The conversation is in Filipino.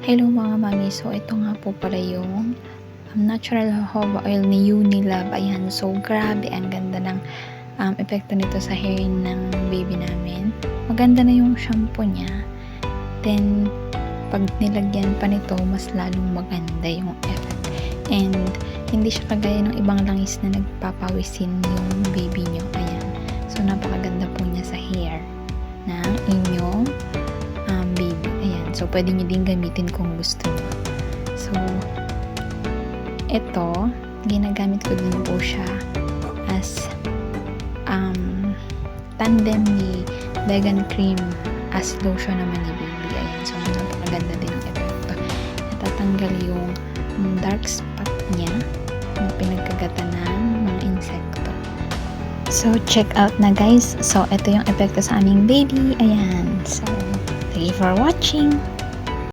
Hello mga mami, so ito nga po pala yung natural jojoba oil ni Unilab. Ayan, so grabe, ang ganda ng epekto nito sa hair ng baby namin. Maganda na yung shampoo niya. Then, pag nilagyan pa nito, mas lalong maganda yung effect. And, hindi siya kagaya ng ibang langis na nagpapawisin yung baby nyo. Ayan, so napakaganda po niya sa hair ng inyong baby. Ayan, so pwede nyo din gamitin kung gusto nyo. So, ito, ginagamit ko din po siya as tandem ni vegan cream as lotion naman ni baby. Ayan, so napakaganda din ang epekto. Natatanggal yung dark spot niya na pinagkagatan ng mga insekto. So, check out na guys. So, ito yung epekto sa aming baby. Ayan. So, thank you for watching.